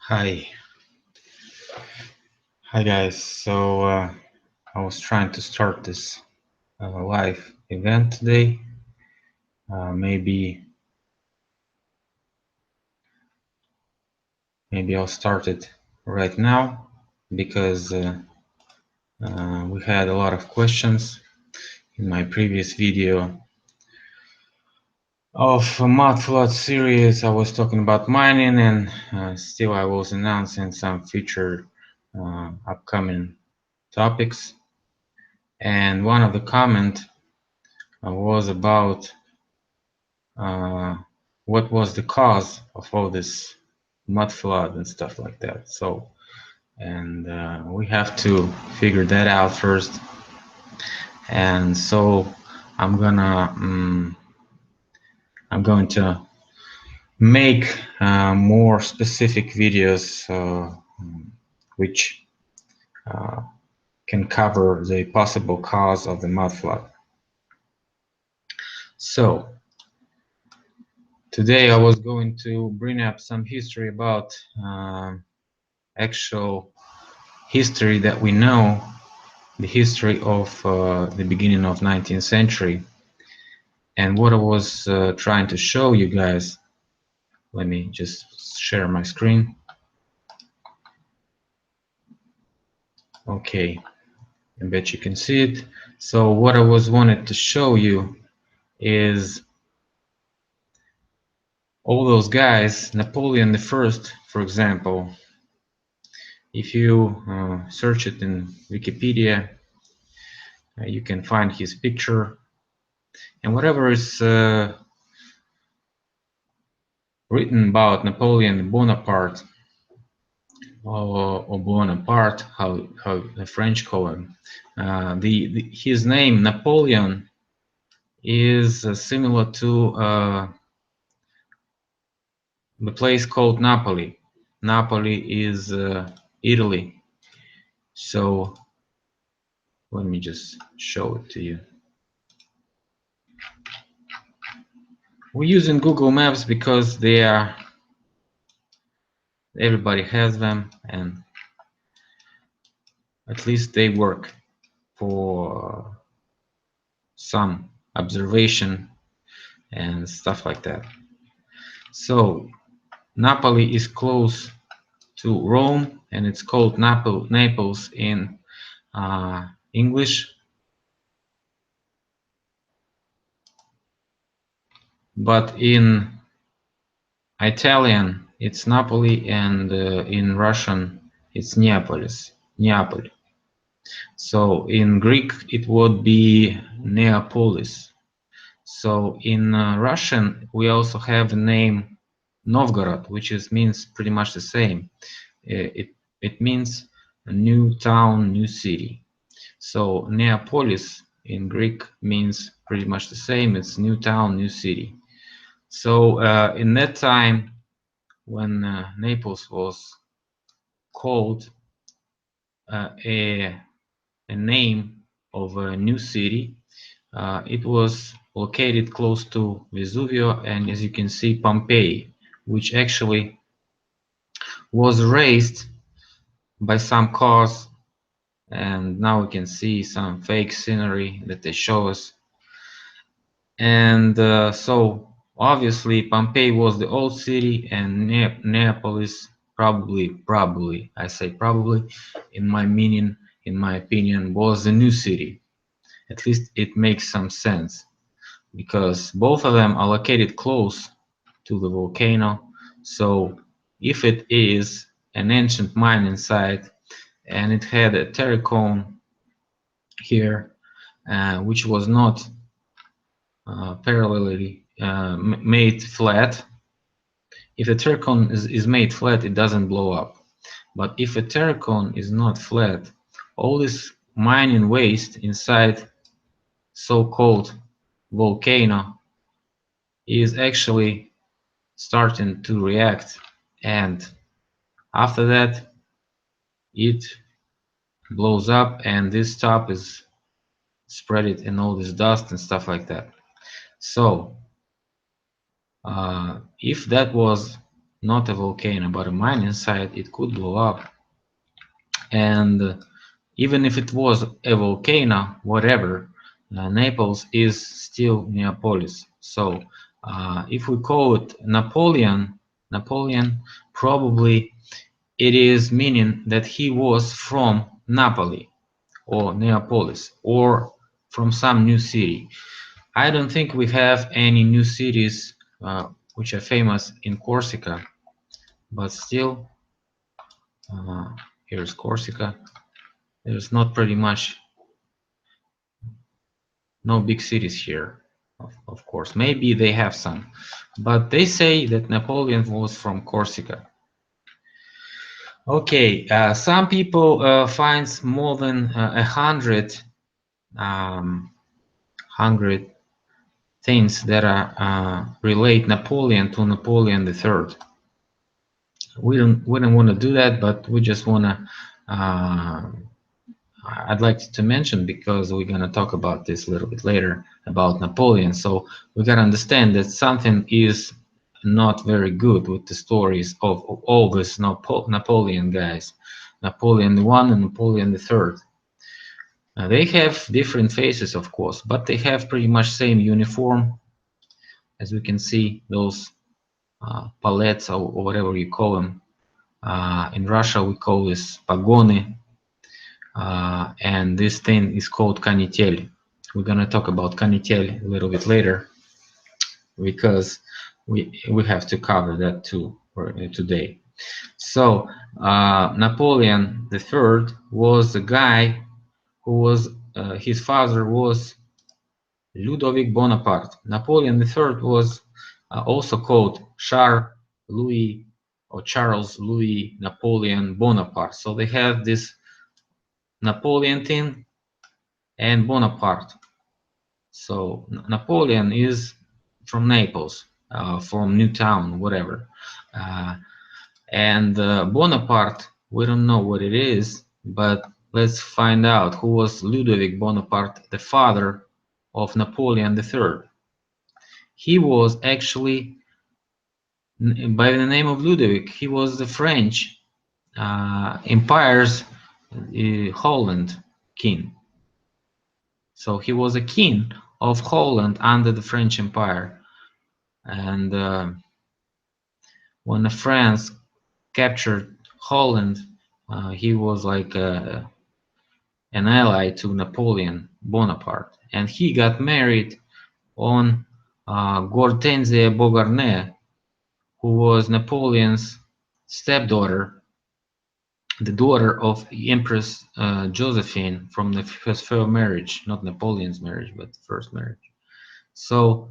Hi. Hi guys. I was trying to start this live event today. Maybe I'll start it right now because we had a lot of questions in my previous video of mud flood series. I was talking about mining, and still I was announcing some future upcoming topics. And one of the comment was about what was the cause of all this mud flood and stuff like that. And we have to figure that out first. And so I'm gonna I'm going to make more specific videos which uh, can cover the possible cause of the mud flood. So today I was going to bring up some history about actual history that we know, the history of the beginning of 19th century. And what I was trying to show you guys, let me just share my screen. Okay, I bet you can see it. So what I was wanted to show you is all those guys. Napoleon the First, for example, if you search it in Wikipedia, you can find his picture, and whatever is written about Napoleon Bonaparte, or Bonaparte, how the French call him. His name Napoleon is similar to the place called Napoli. Napoli is Italy. So let me just show it to you. We're using Google Maps because they are, everybody has them, and at least they work for some observation and stuff like that. So Napoli is close to Rome, and it's called Naples in English, but in Italian it's Napoli, and in Russian it's Neapolis, Neapol. So in Greek it would be Neapolis. So in Russian we also have the name Novgorod, which means pretty much the same. It means a new town, new city. So Neapolis in Greek means pretty much the same. It's new town, new city. So in that time, when Naples was called a name of a new city, it was located close to Vesuvio, and as you can see, Pompeii, which actually was raised by some cause. And now we can see some fake scenery that they show us. And so obviously Pompeii was the old city, and Neapolis probably, I say probably, in my meaning, in my opinion, was the new city. At least it makes some sense, because both of them are located close to the volcano. So if it is an ancient mining site and it had a terracone here, which was not parallelly made flat. If a terracone is made flat, it doesn't blow up. But if a terracone is not flat, all this mining waste inside so-called volcano is actually starting to react, and after that it blows up, and this top is spread it in all this dust and stuff like that. So if that was not a volcano, but a mining site, it could blow up. And even if it was a volcano, whatever, Naples is still Neapolis. So if we call it Napoleon, probably it is meaning that he was from Napoli or Neapolis or from some new city. I don't think we have any new cities which are famous in Corsica, but still, here's Corsica. There's not pretty much no big cities here, of course. Maybe they have some, but they say that Napoleon was from Corsica. Okay, some people finds more than 100 things that are relate Napoleon to Napoleon III. We don't want to do that, but we just want to. I'd like to mention, because we're going to talk about this a little bit later about Napoleon. So we got to understand that something is not very good with the stories of all these Napoleon guys, Napoleon I and Napoleon III. They have different faces, of course, but they have pretty much same uniform. As we can see, those palettes or whatever you call them. In Russia, we call this pagoni. And this thing is called kanitel. We're gonna talk about kanitel a little bit later, because we have to cover that too today. So Napoleon III was a guy who was his father was Ludovic Bonaparte. Napoleon III was also called Charles Louis Napoleon Bonaparte. So they have this Napoleon thing and Bonaparte. So Napoleon is from Naples, from Newtown, whatever. And Bonaparte, we don't know what it is, but let's find out who was Ludovic Bonaparte, the father of Napoleon III. He was actually, by the name of Ludovic, he was the French Empire's Holland king. So he was a king of Holland under the French Empire. And when France captured Holland, he was like an ally to Napoleon Bonaparte. And he got married on Hortense Beauharnais, who was Napoleon's stepdaughter, the daughter of Empress Josephine from his first marriage, not Napoleon's marriage, but first marriage. So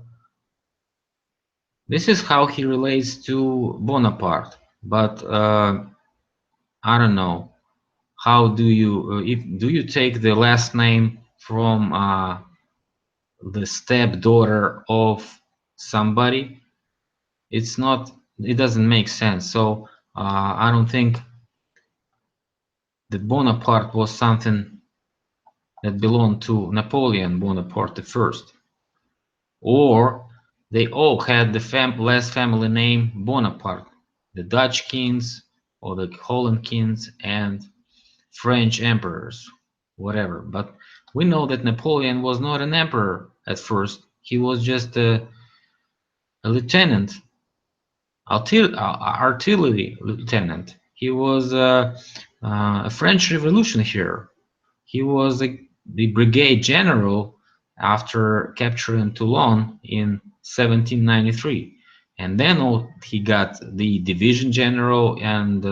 this is how he relates to Bonaparte. But I don't know. How do you do you take the last name from the stepdaughter of somebody? It's not. It doesn't make sense. So I don't think that Bonaparte was something that belonged to Napoleon Bonaparte the first, or they all had the last family name Bonaparte, the Dutch kings or the Holland kings and French emperors, whatever. But we know that Napoleon was not an emperor at first. He was just a lieutenant, artillery lieutenant. He was a French Revolution hero. He was the brigade general after capturing Toulon in 1793. And then he got the division general and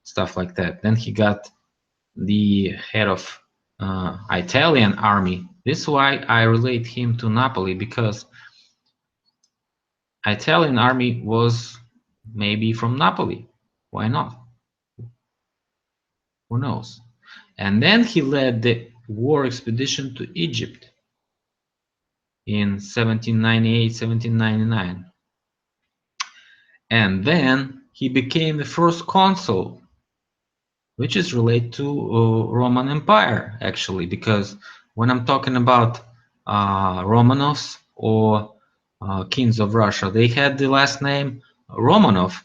stuff like that. Then he got the head of Italian army. This is why I relate him to Napoli, because Italian army was maybe from Napoli. Why not? Who knows? And then he led the war expedition to Egypt in 1798, 1799. And then he became the first consul, which is related to Roman Empire, actually, because when I'm talking about Romanovs or kings of Russia, they had the last name Romanov,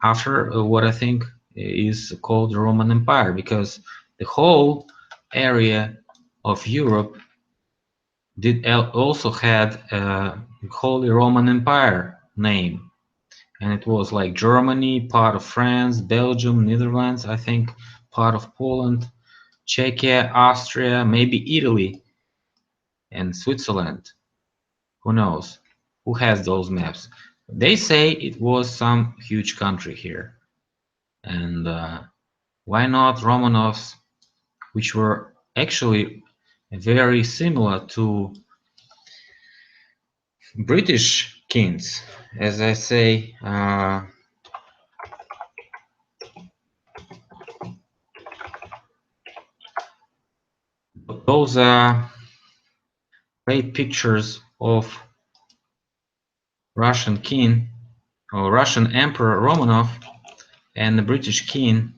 after what I think is called the Roman Empire, because the whole area of Europe did also had a Holy Roman Empire name, and it was like Germany, part of France, Belgium, Netherlands, I think part of Poland, Czechia, Austria, maybe Italy and Switzerland. Who knows? Who has those maps? They say it was some huge country here, and why not Romanovs, which were actually very similar to British kings, as I say. Those are great pictures of Russian king or Russian Emperor Romanov and the British king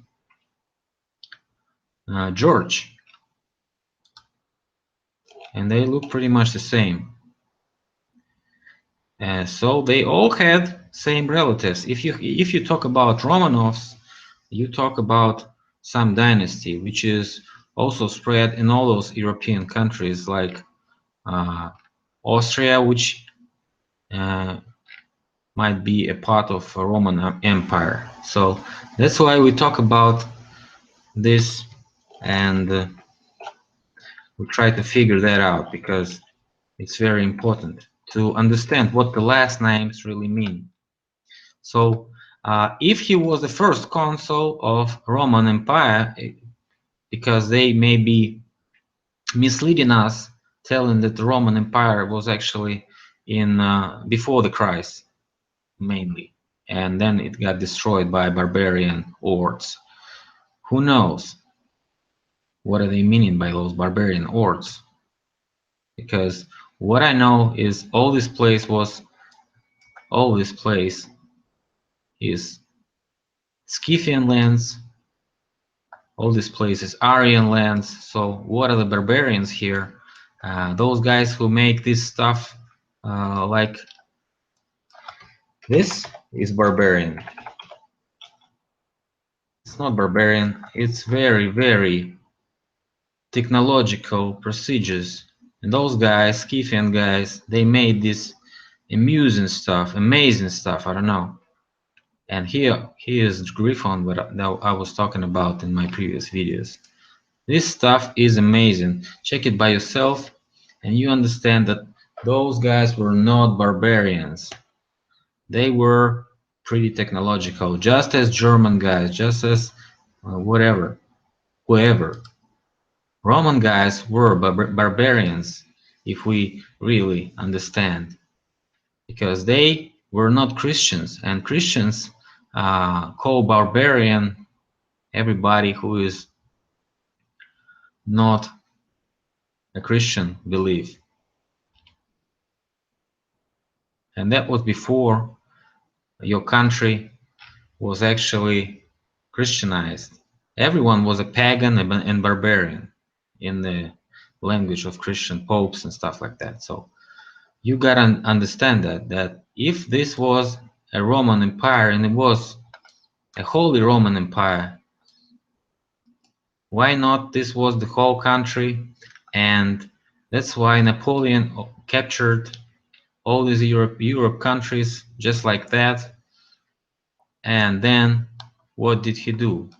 George, and they look pretty much the same. So they all had same relatives. If you talk about Romanovs, you talk about some dynasty which is also spread in all those European countries like Austria, which uh, might be a part of a Roman Empire. So that's why we talk about this, and we try to figure that out, because it's very important to understand what the last names really mean. So if he was the first consul of Roman Empire, because they may be misleading us, telling that the Roman Empire was actually in before the Christ mainly, and then it got destroyed by barbarian hordes. Who knows? What are they meaning by those barbarian hordes? Because what I know is all this place is Scythian lands, all this place is Aryan lands. So what are the barbarians here? Those guys who make this stuff like this is barbarian. It's not barbarian, it's very, very technological procedures. And those guys, Scythian guys, they made this amusing stuff, amazing stuff, I don't know. And here is Griffon, what I was talking about in my previous videos. This stuff is amazing. Check it by yourself and you understand that those guys were not barbarians. They were pretty technological, just as German guys, just as whoever. Roman guys were barbarians, if we really understand, because they were not Christians, and Christians call barbarian everybody who is not a Christian belief. And that was before your country was actually Christianized. Everyone was a pagan and barbarian in the language of Christian popes and stuff like that. So you gotta understand that if this was a Roman Empire and it was a Holy Roman Empire, why not this was the whole country? And that's why Napoleon captured all these Europe countries just like that. And then what did he do?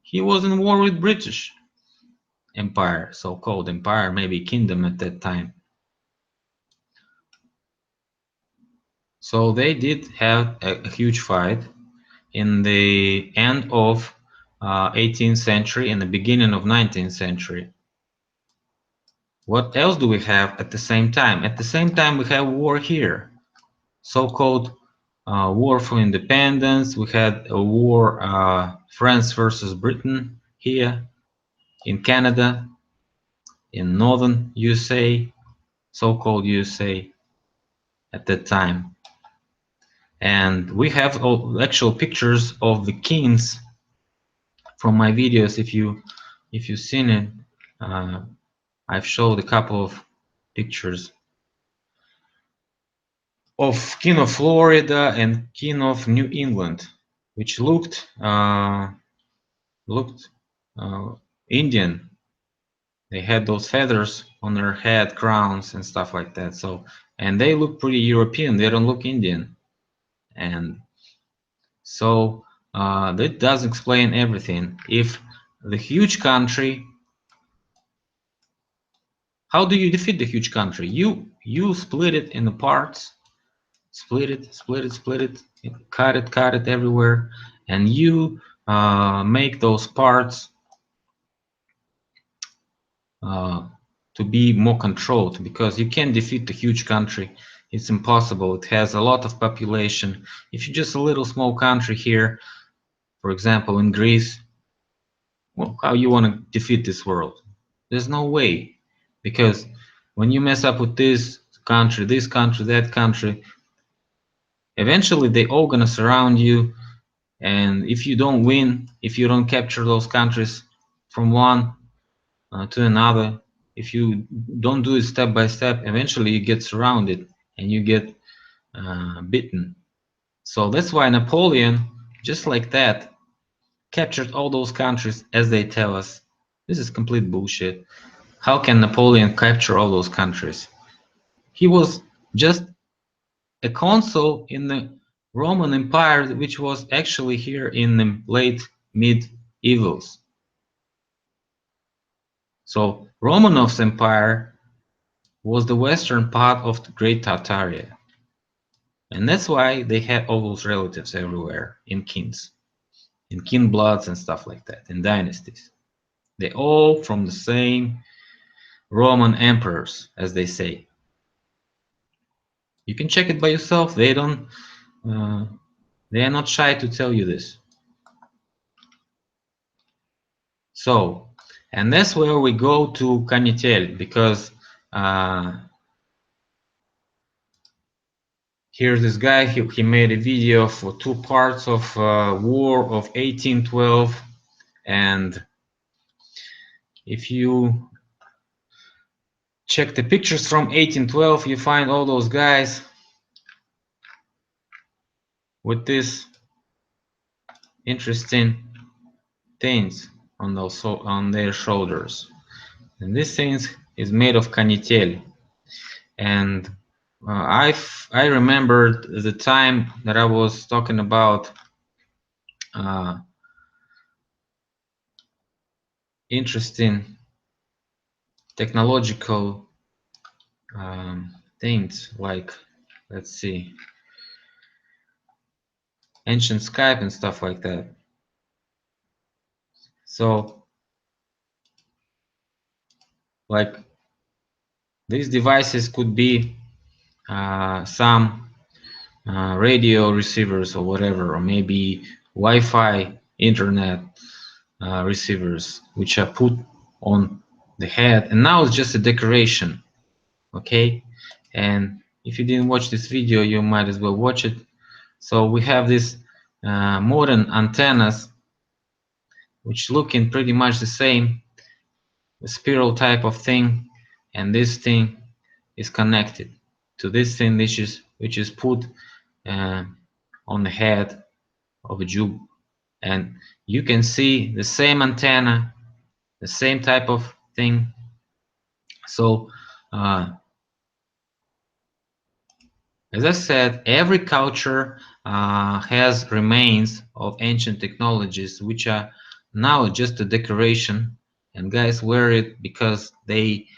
He was in war with British Empire, so-called empire, maybe kingdom at that time. So they did have a huge fight in the end of 18th century and the beginning of 19th century. What else do we have at the same time? At the same time, we have war here, so-called war for independence. We had a war, France versus Britain here in Canada, in northern USA, so-called USA at that time. And we have actual pictures of the kings from my videos. If you've seen it, I've showed a couple of pictures. of King of Florida and King of New England, which looked Indian. They had those feathers on their head, crowns and stuff like that. So, and they look pretty European. They don't look Indian. And so that does explain everything. If the huge country, how do you defeat the huge country? You split it into parts, split it, cut it everywhere, and you make those parts to be more controlled, because you can't defeat the huge country. It's impossible. It has a lot of population. If you're just a little small country here, for example in Greece, well, how you want to defeat this world? There's no way, because when you mess up with this country, that country, eventually they all gonna surround you. And if you don't win, if you don't capture those countries from one to another, if you don't do it step by step, eventually you get surrounded and you get beaten. So that's why Napoleon, just like that, captured all those countries, as they tell us. This is complete bullshit. How can Napoleon capture all those countries? He was just a consul in the Roman Empire, which was actually here in the late medievals. So Romanov's empire was the western part of the Great Tartary. And that's why they had all those relatives everywhere in kings, in kin bloods and stuff like that, in dynasties. They all from the same Roman emperors, as they say. You can check it by yourself. They don't. They are not shy to tell you this. So, and that's where we go to Canitel, because here's this guy. He made a video for 2 parts of War of 1812, and if you check the pictures from 1812, you find all those guys with this interesting things on their shoulders, and this thing is made of canitel. And I remembered the time that I was talking about interesting technological things, like, let's see, ancient Skype and stuff like that. So, like, these devices could be some radio receivers or whatever, or maybe Wi-Fi internet receivers, which are put on the head, and now it's just a decoration. Okay, and if you didn't watch this video, you might as well watch it. So we have these modern antennas which looking pretty much the same, a spiral type of thing, and this thing is connected to this thing which is put on the head of a Jew. And you can see the same antenna, the same type of thing. So as I said, every culture has remains of ancient technologies which are now just a decoration, and guys wear it because they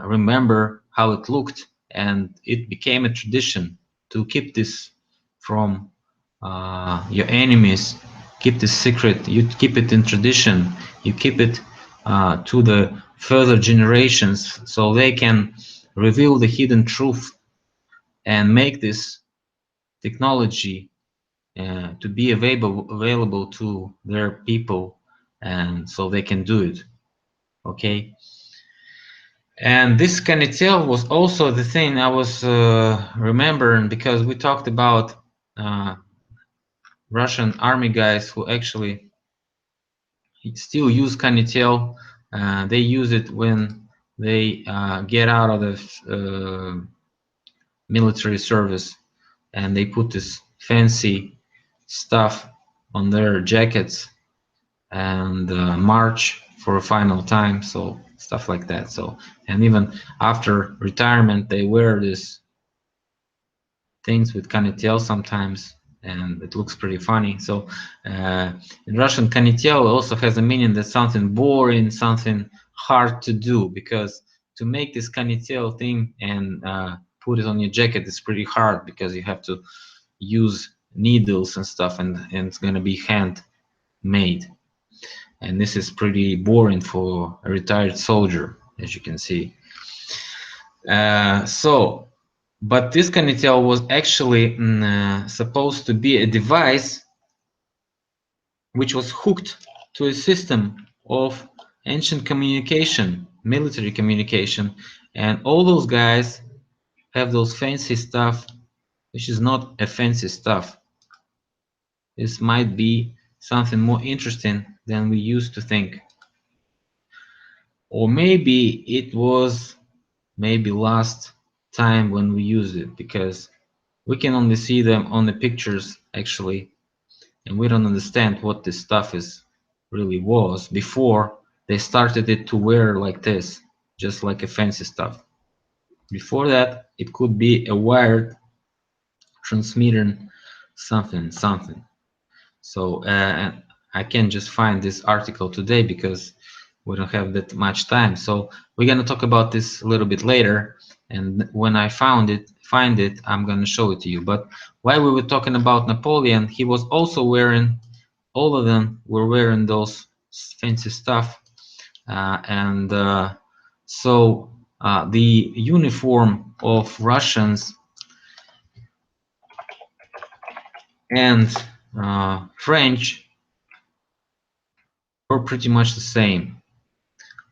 remember how it looked, and it became a tradition to keep this from your enemies. Keep this secret. You keep it in tradition. You keep it to the further generations, so they can reveal the hidden truth and make this technology to be available to their people, and so they can do it. Okay, and this Canitel was also the thing I was remembering, because we talked about Russian army guys who actually still use Canitel. They use it when they get out of the military service, and they put this fancy stuff on their jackets and march for a final time, so stuff like that. So, and even after retirement they wear these things with kanitiel sometimes, and it looks pretty funny. So in Russian, kanitiel also has a meaning that something boring, something hard to do, because to make this kanitiel thing and put it on your jacket is pretty hard, because you have to use needles and stuff, and it's going to be handmade, and this is pretty boring for a retired soldier, as you can see. But this kanitiel was actually supposed to be a device which was hooked to a system of ancient communication, military communication, and all those guys have those fancy stuff, which is not a fancy stuff. This might be something more interesting than we used to think. Or maybe it was last time when we used it, because we can only see them on the pictures actually, and we don't understand what this stuff is really was before they started it to wear like this, just like a fancy stuff. Before that, it could be a wired transmitter, something. So I can just find this article today because we don't have that much time. So we're gonna talk about this a little bit later, and when I find it, I'm gonna show it to you. But while we were talking about Napoleon, he was also wearing, all of them were wearing those fancy stuff, and so the uniform of Russians and French were pretty much the same.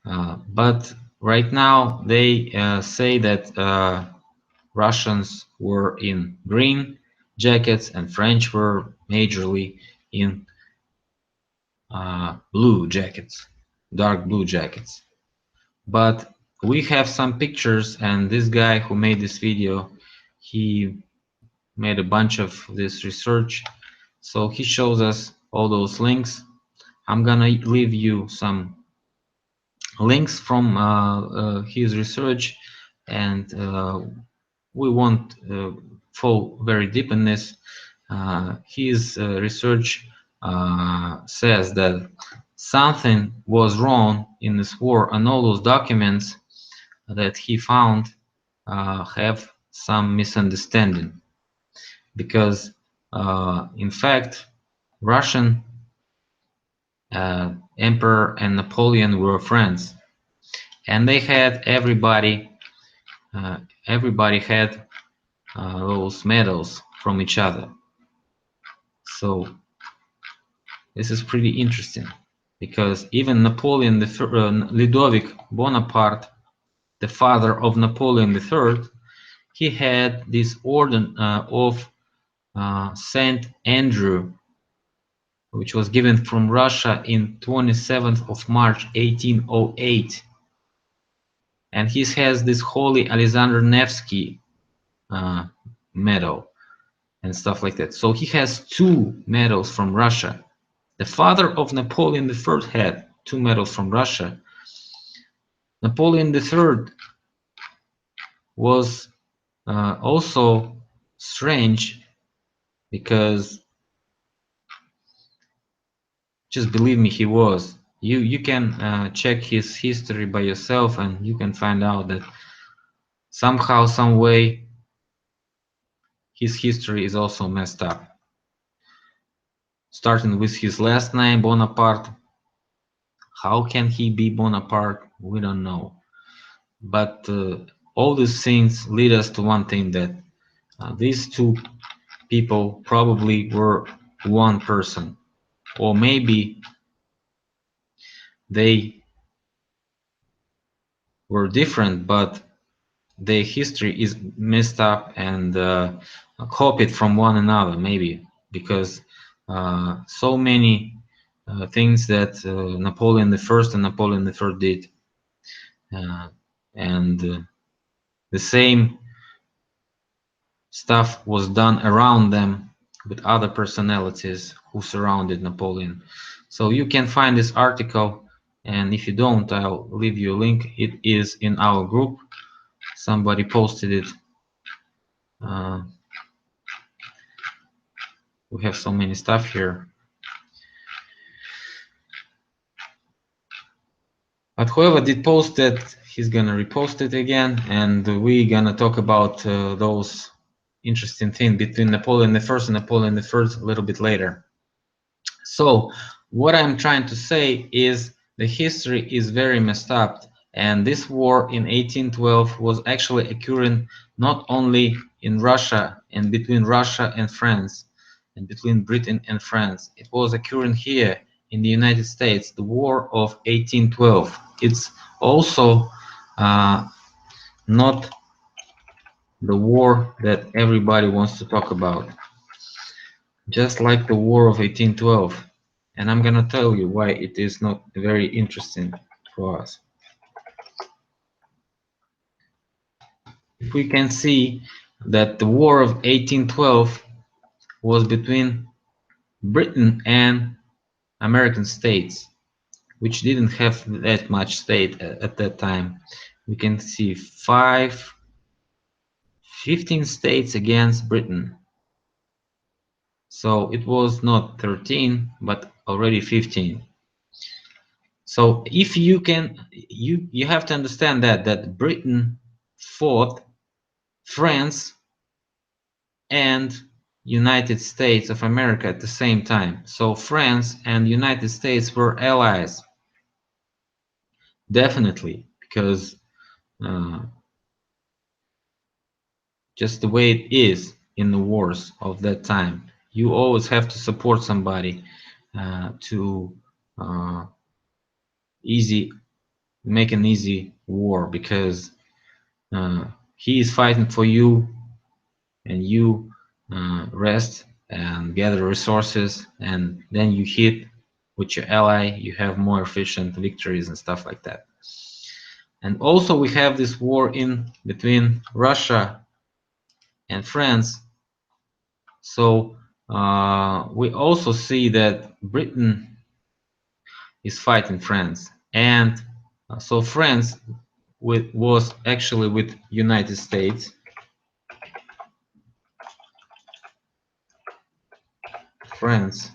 But right now they say that Russians were in green jackets and French were majorly in blue jackets, dark blue jackets. But we have some pictures, and this guy who made this video, he made a bunch of this research, so he shows us all those links. I'm gonna leave you some links from his research, and we won't fall very deep in this. His research says that something was wrong in this war, and all those documents that he found have some misunderstanding, because in fact Russian Emperor and Napoleon were friends, and they had everybody had those medals from each other. So this is pretty interesting, because even Napoleon Ludovic Bonaparte, the father of Napoleon III, he had this order of Saint Andrew, which was given from Russia in 27th of March 1808, and he has this Holy Alexander Nevsky medal and stuff like that. So he has two medals from Russia. The father of Napoleon III had two medals from Russia. Napoleon III was also strange, because just believe me, he was. You can check his history by yourself, and you can find out that somehow, some way, his history is also messed up. Starting with his last name, Bonaparte. How can he be Bonaparte? We don't know. But all these things lead us to one thing, that these two people probably were one person, or maybe they were different, but their history is messed up and copied from one another, maybe, because so many things that Napoleon I and Napoleon III did, and the same stuff was done around them with other personalities who surrounded Napoleon. So you can find this article, and if you don't, I'll leave you a link. It is in our group. Somebody posted it. We have so many stuff here. But whoever did post it, he's gonna repost it again, and we're gonna talk about those interesting things between Napoleon I and Napoleon I a little bit later. So what I'm trying to say is the history is very messed up, and this war in 1812 was actually occurring not only in Russia and between Russia and France and between Britain and France. It was occurring here in the United States, the War of 1812. It's also not the war that everybody wants to talk about, just like the War of 1812. And I'm gonna tell you why it is not very interesting for us. If we can see that the War of 1812 was between Britain and American states, which didn't have that much state at that time. We can see 15 states against Britain. So it was not 13, but already 15. So if you can, you have to understand that Britain fought France and United States of America at the same time. So France and United States were allies, definitely, because just the way it is in the wars of that time, you always have to support somebody to make an easy war, because he is fighting for you, and you rest and gather resources, and then you hit with your ally. You have more efficient victories and stuff like that. And also we have this war in between Russia and France. So we also see that Britain is fighting France, and so France was actually with United States. France,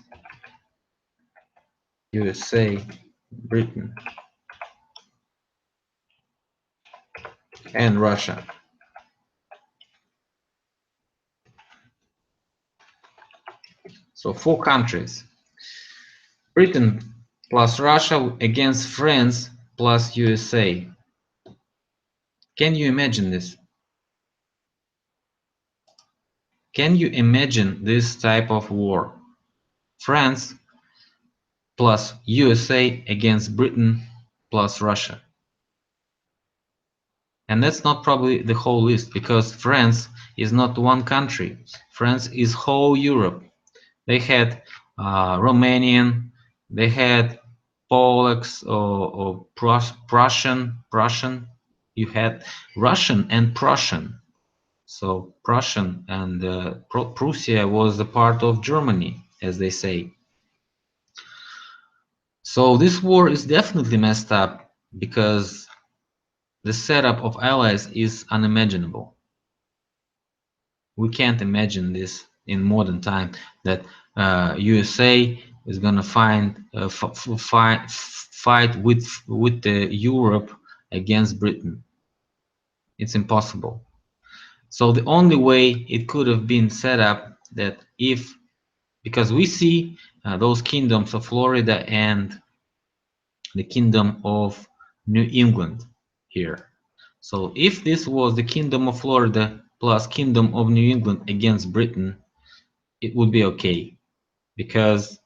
USA, Britain, and Russia. So 4 countries. Britain plus Russia against France plus USA. Can you imagine this? Can you imagine this type of war? France plus USA against Britain plus Russia. And that's not probably the whole list, because France is not one country. France is whole Europe. They had Romanian, they had Polacks or Prussian. You had Russian and Prussian. So Prussian and Prussia was a part of Germany, as they say. So this war is definitely messed up, because the setup of allies is unimaginable. We can't imagine this in modern time, that USA is gonna fight with the Europe against Britain. It's impossible. So the only way it could have been set up, that because we see those kingdoms of Florida and the kingdom of New England here. So if this was the kingdom of Florida plus kingdom of New England against Britain, it would be okay, because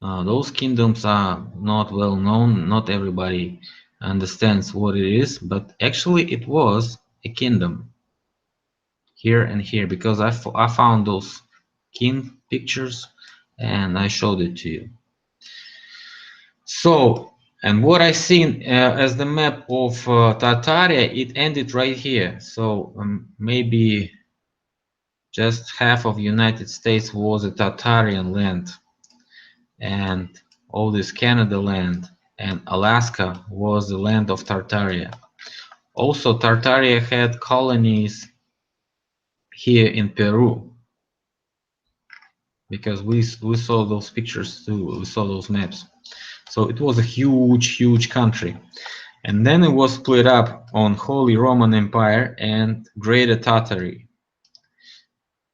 those kingdoms are not well known. Not everybody understands what it is, but actually it was a kingdom here and here, because I found those king pictures and I showed it to you. So, and what I seen as the map of Tartary, it ended right here. So maybe just half of United States was a Tartarian land, and all this Canada land and Alaska was the land of Tartaria. Also, Tartaria had colonies here in Peru, because we saw those pictures too, we saw those maps. So it was a huge country. And then it was split up on Holy Roman Empire and Greater Tartary.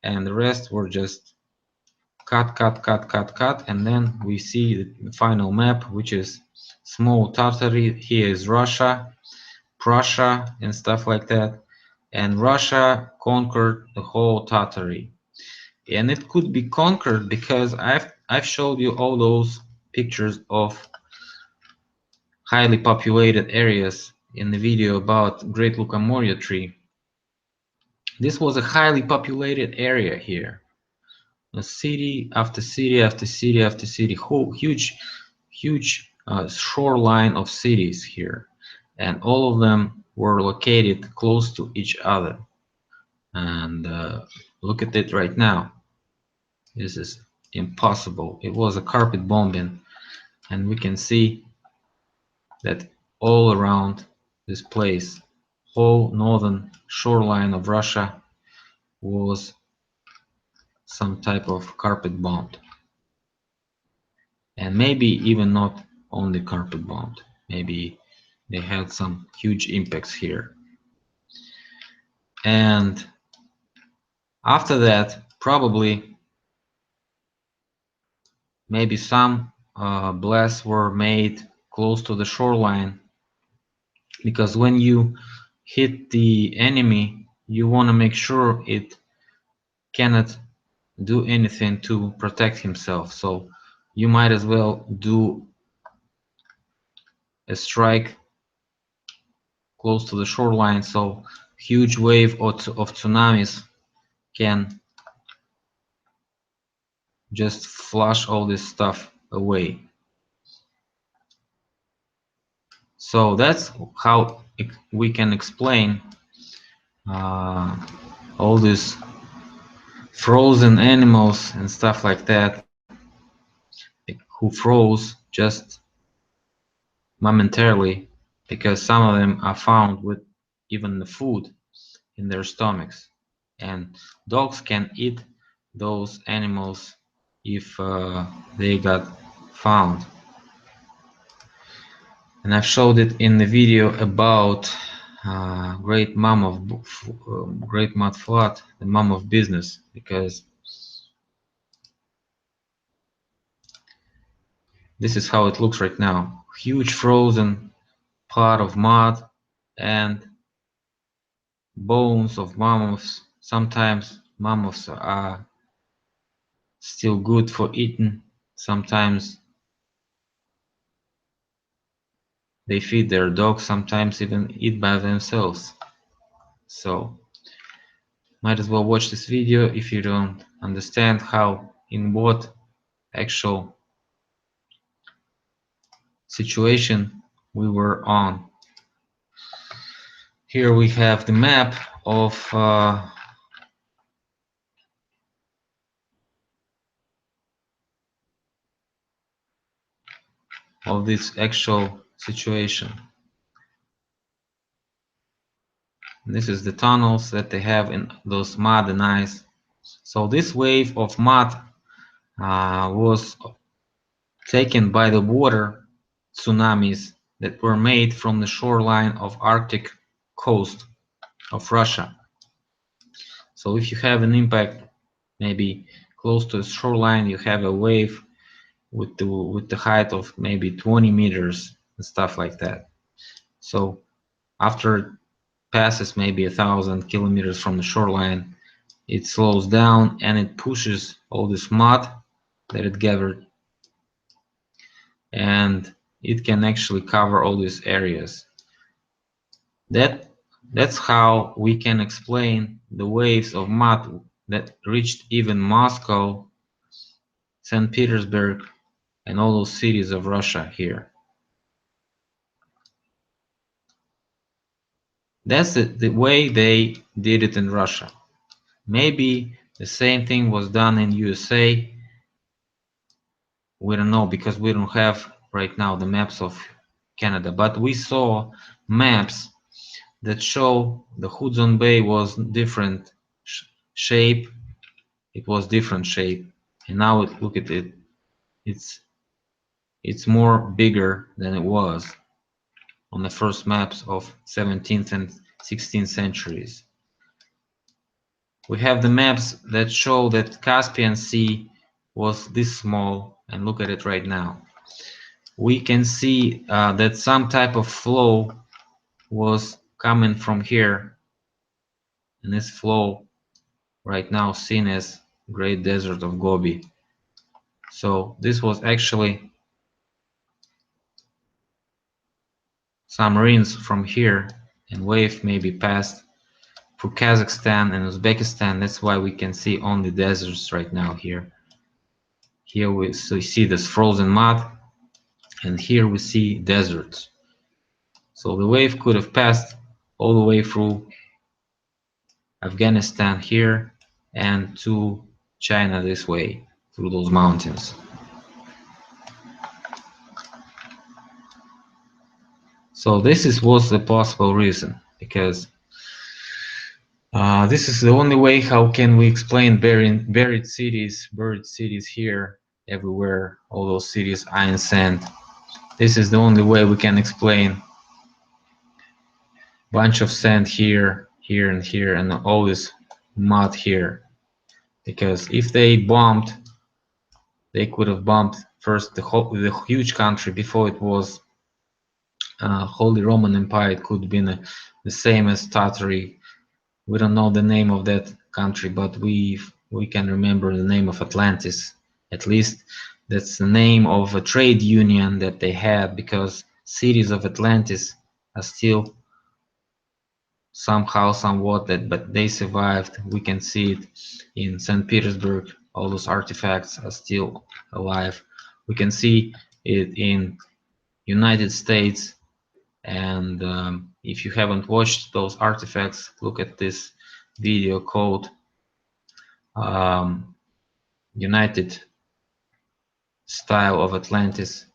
And the rest were just cut, and then we see the final map, which is small Tartary. Here is Russia, Prussia, and stuff like that. And Russia conquered the whole Tartary. And it could be conquered because I've showed you all those pictures of highly populated areas in the video about Great Lucamoria tree. This was a highly populated area here. A city after city after city after city, whole huge shoreline of cities here, and all of them were located close to each other. And look at it right now. This is impossible. It was a carpet bombing, and we can see that all around this place, whole northern shoreline of Russia was some type of carpet bombed. And maybe even not only carpet bombed, maybe they had some huge impacts here. And after that, probably maybe some blasts were made close to the shoreline, because when you hit the enemy, you want to make sure it cannot do anything to protect himself. So you might as well do a strike close to the shoreline, so huge wave of tsunamis can just flush all this stuff away. So that's how we can explain all these frozen animals and stuff like that who froze just momentarily, because some of them are found with even the food in their stomachs, and dogs can eat those animals if they got found. And I've showed it in the video about Great Mud Flood, the mom of business, because this is how it looks right now. Huge frozen pot of mud and bones of mammoths. Sometimes mammoths are still good for eating. Sometimes they feed their dogs, sometimes even eat by themselves. So might as well watch this video if you don't understand how, in what actual situation we were on. Here we have the map of this actual situation. This is the tunnels that they have in those mud and ice. So this wave of mud was taken by the water tsunamis that were made from the shoreline of Arctic coast of Russia. So if you have an impact maybe close to the shoreline, you have a wave with the height of maybe 20 meters and stuff like that. So after it passes maybe 1,000 kilometers from the shoreline, it slows down and it pushes all this mud that it gathered, and it can actually cover all these areas. That's how we can explain the waves of mud that reached even Moscow, St. Petersburg, and all those cities of Russia here. That's the way they did it in Russia. Maybe The same thing was done in USA. We don't know because we don't have right now the maps of Canada, but we saw maps that show the Hudson Bay was different shape. It was different shape, and now look at it. It's more bigger than it was on the first maps of 17th and 16th centuries. We have the maps that show that Caspian Sea was this small, and look at it right now. We can see that some type of flow was coming from here, and this flow right now seen as Great Desert of Gobi. So this was actually some rains from here, and wave maybe passed through Kazakhstan and Uzbekistan. That's why we can see only deserts right now here. Here we see this frozen mud, and here we see deserts. So the wave could have passed all the way through Afghanistan here and to China this way through those mountains. So this was the possible reason, because this is the only way how can we explain buried cities here, everywhere, all those cities, iron sand. This is the only way we can explain bunch of sand here, here, and here, and all this mud here. Because if they bombed, they could have bombed first the huge country before it was Holy Roman Empire. It could have been the same as Tartary. We don't know the name of that country, but we can remember the name of Atlantis. At least that's the name of a trade union that they had, because cities of Atlantis are still somehow, somewhat, but they survived. We can see it in St. Petersburg. All those artifacts are still alive. We can see it in United States. And if you haven't watched those artifacts, look at this video called United Style of Atlantis.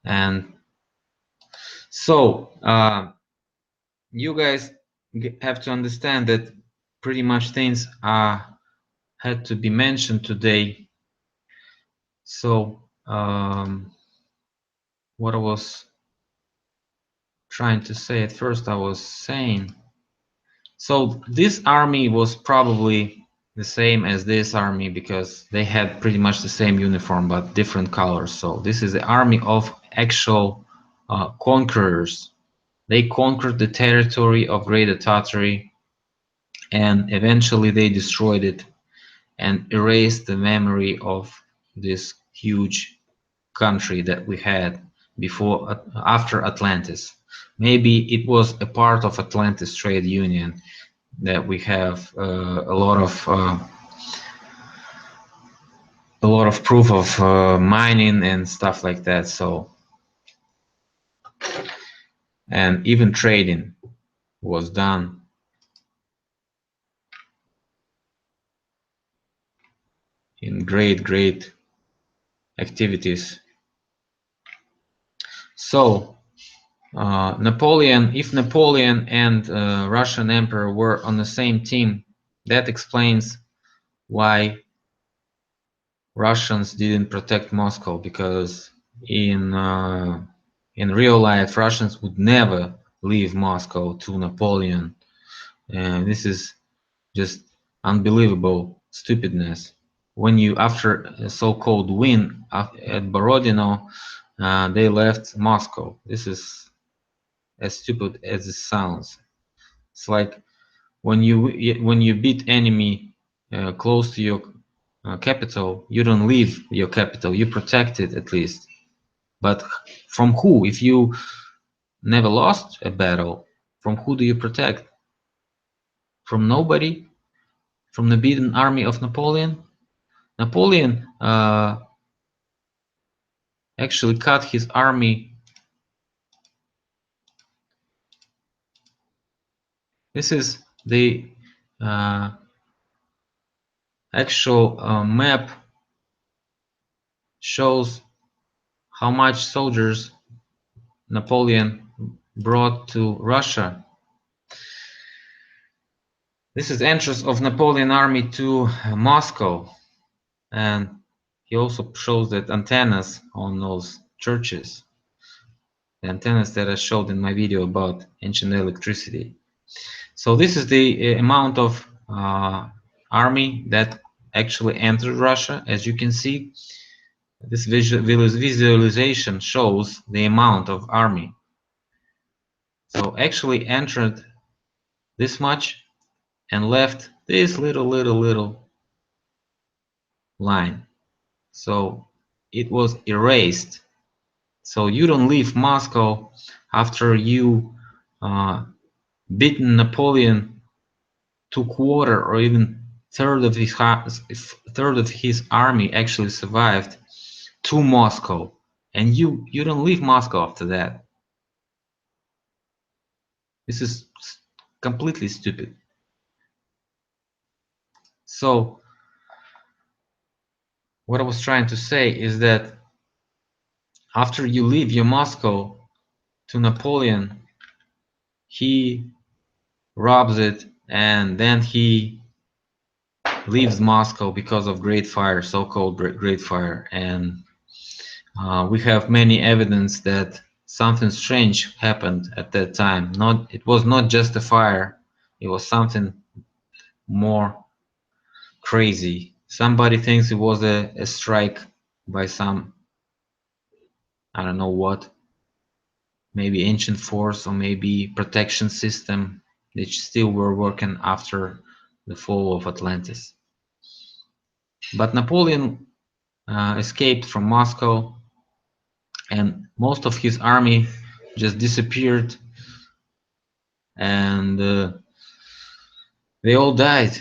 And so you guys have to understand that pretty much things had to be mentioned today. So what I was trying to say at first, I was saying, so this army was probably the same as this army, because they had pretty much the same uniform but different colors. So this is the army of actual conquerors. They conquered the territory of Greater Tartary, and eventually they destroyed it and erased the memory of this huge country that we had before, after Atlantis. Maybe it was a part of Atlantis trade union that we have a lot of proof of mining and stuff like that. So, and even trading was done in great activities. So Napoleon, if Napoleon and Russian Emperor were on the same team, that explains why Russians didn't protect Moscow, because in real life Russians would never leave Moscow to Napoleon. And this is just unbelievable stupidness. When you, after a so-called win at Borodino, they left Moscow. This is as stupid as it sounds. It's like when you beat enemy close to your capital, you don't leave your capital, you protect it at least. But from who? If you never lost a battle, from who do you protect? From nobody? From the beaten army of Napoleon? Napoleon actually cut his army. This is the actual map shows how much soldiers Napoleon brought to Russia. This is entrance of Napoleon army to Moscow, and he also shows that antennas on those churches, the antennas that I showed in my video about ancient electricity. So this is the amount of army that actually entered Russia. As you can see, this visualization shows the amount of army. So actually entered this much and left this little line. So it was erased. So you don't leave Moscow after you beaten Napoleon to quarter or even third of his army actually survived to Moscow, and you don't leave Moscow after that. This is completely stupid. So what I was trying to say is that after you leave your Moscow to Napoleon, he robs it, and then he leaves Moscow because of Great Fire, so-called Great Fire, and we have many evidence that something strange happened at that time. It was not just a fire; it was something more crazy. Somebody thinks it was a strike by some, I don't know what, maybe ancient force or maybe protection system that still were working after the fall of Atlantis. But Napoleon escaped from Moscow, and most of his army just disappeared, and they all died.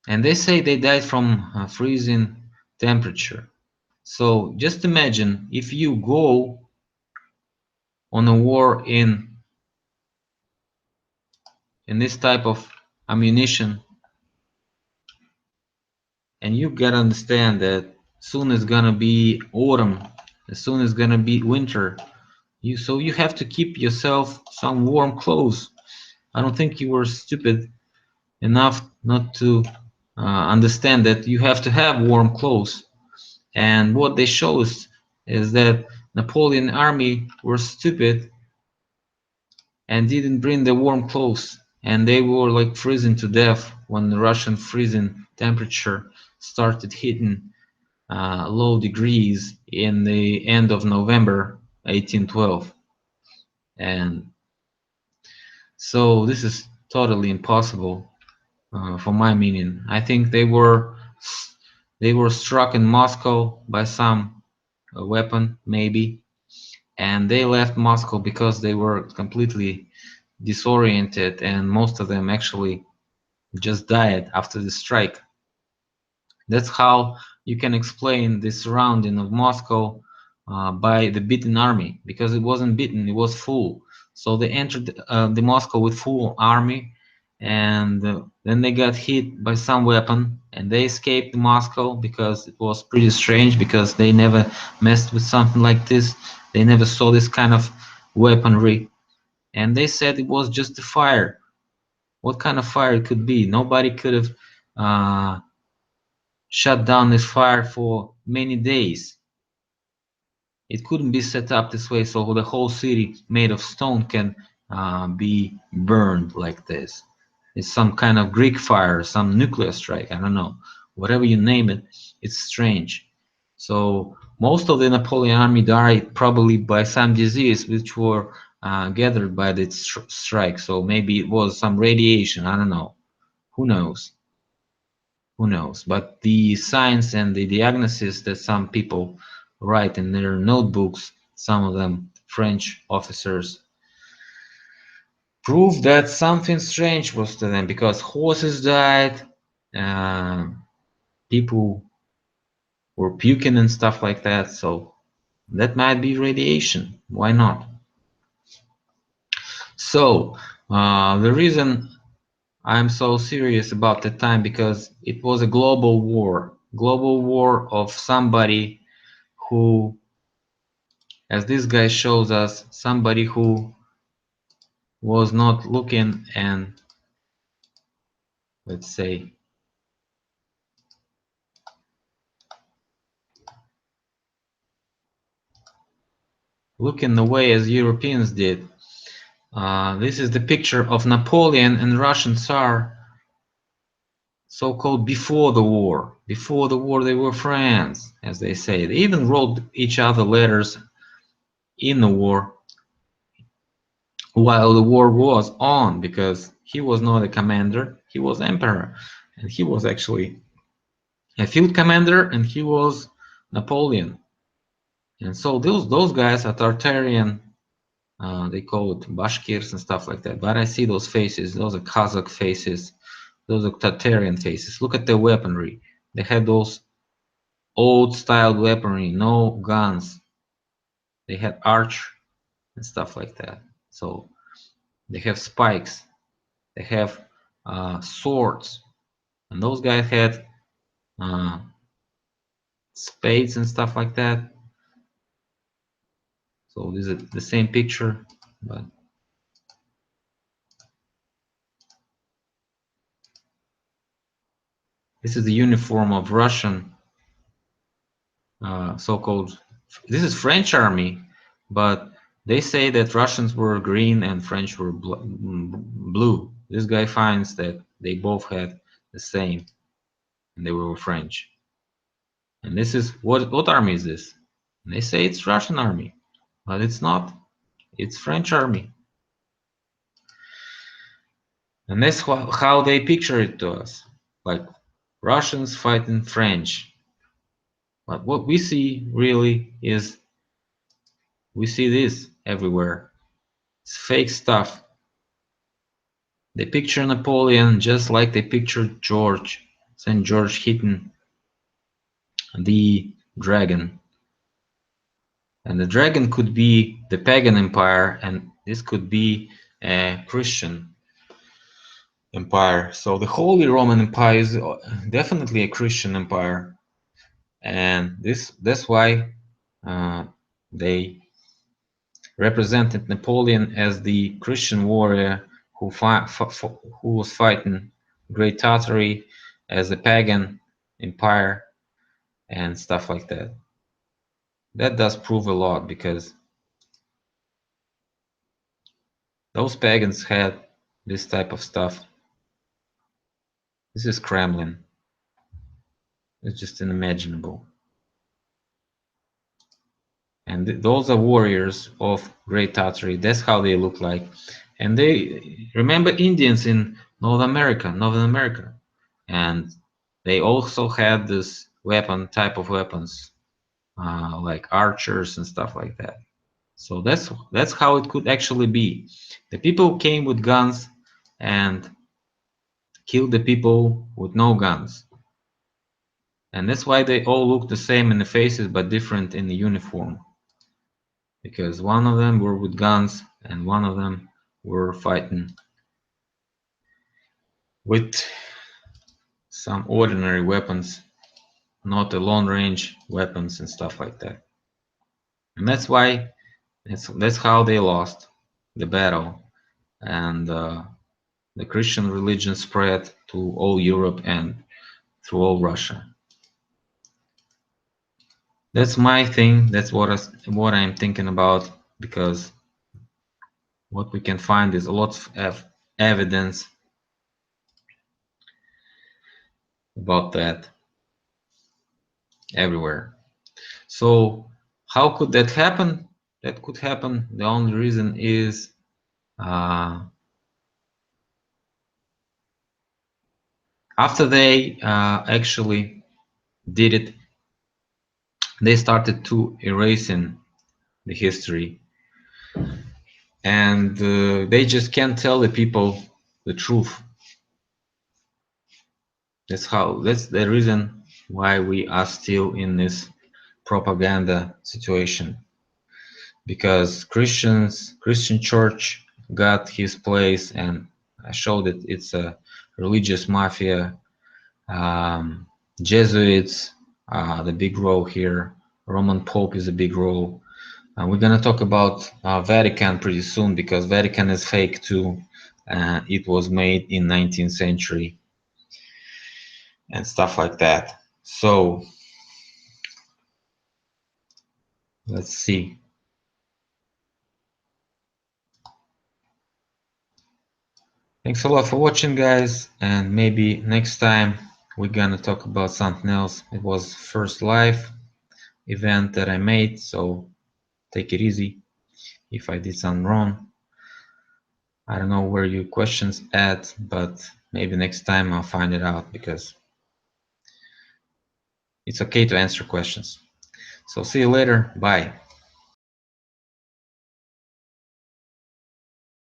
And they say they died from freezing temperature. So just imagine if you go on a war in this type of ammunition, and you gotta understand that soon it's gonna be autumn, as soon it's gonna be winter. So you have to keep yourself some warm clothes. I don't think you were stupid enough not to understand that you have to have warm clothes. And what they show us is that Napoleon army were stupid and didn't bring the warm clothes, and they were like freezing to death when the Russian freezing temperature started hitting low degrees in the end of November 1812. And so this is totally impossible for my meaning. I think they were struck in Moscow by some weapon maybe, and they left Moscow because they were completely disoriented, and most of them actually just died after the strike. That's how you can explain the surrounding of Moscow by the beaten army, because it wasn't beaten, it was full. So they entered the Moscow with full army, and then they got hit by some weapon, and they escaped Moscow because it was pretty strange, because they never messed with something like this. They never saw this kind of weaponry, and they said it was just a fire. What kind of fire it could be? Nobody could have shut down this fire for many days. It couldn't be set up this way, so the whole city made of stone can be burned like this. It's some kind of Greek fire, some nuclear strike, I don't know. Whatever you name it, it's strange. So most of the Napoleon army died probably by some disease which were gathered by the strike. So maybe it was some radiation, I don't know. Who knows? Who knows? But the signs and the diagnosis that some people write in their notebooks, some of them French officers, prove that something strange was to them, because horses died, uh, people were puking and stuff like that. So that might be radiation. Why not? So the reason I'm so serious about the time because it was a global war of somebody who, as this guy shows us, somebody who was not looking and, let's say, looking the way as Europeans did. This is the picture of Napoleon and Russian Tsar, so-called before the war. Before the war, they were friends, as they say. They even wrote each other letters in the war, while the war was on, because he was not a commander, he was emperor, and he was actually a field commander, and he was Napoleon. And so those guys are Tartarian. They call it Bashkirs and stuff like that. But I see those faces. Those are Kazakh faces. Those are Tartarian faces. Look at their weaponry. They had those old-style weaponry, no guns. They had arch and stuff like that. So they have spikes. They have swords. And those guys had uh, spades and stuff like that. So this is the same picture, but this is the uniform of Russian so-called. This is French army, but they say that Russians were green and French were blue. This guy finds that they both had the same, and they were French. And this is what army is this? And they say it's Russian army, but it's not. It's French army. And that's how they picture it to us, like Russians fighting French. But what we see really is, we see this everywhere. It's fake stuff. They picture Napoleon just like they pictured St. George hitting the dragon. And the dragon could be the pagan empire, and this could be a Christian empire. So the Holy Roman Empire is definitely a Christian empire, and that's why they represented Napoleon as the Christian warrior who was fighting Great Tartary as a pagan empire and stuff like that. That does prove a lot, because those pagans had this type of stuff. This is Kremlin. It's just unimaginable. And those are warriors of Great Tartary. That's how they look like. And they remember Indians in Northern America, and they also had this type of weapons, like archers and stuff like that. So that's how it could actually be. The people came with guns and killed the people with no guns. And that's why they all look the same in the faces but different in the uniform. Because one of them were with guns and one of them were fighting with some ordinary weapons, not the long range weapons and stuff like that. And that's why that's how they lost the battle. And the Christian religion spread to all Europe and through all Russia. That's my thing. That's what I'm thinking about, because what we can find is a lot of evidence about that everywhere. So how could that happen? That could happen. The only reason is after they actually did it, they started to erasing the history, and they just can't tell the people the truth. That's the reason why we are still in this propaganda situation, because Christian church got his place, and I showed it. It's a religious mafia, Jesuits, the big role here. Roman Pope is a big role. We're gonna talk about Vatican pretty soon because Vatican is fake too. It was made in 19th century and stuff like that. So let's see. Thanks a lot for watching, guys, and maybe next time we're gonna talk about something else. It was first live event that I made, so take it easy if I did something wrong. I don't know where your questions at, but maybe next time I'll find it out because it's okay to answer questions. So see you later. Bye.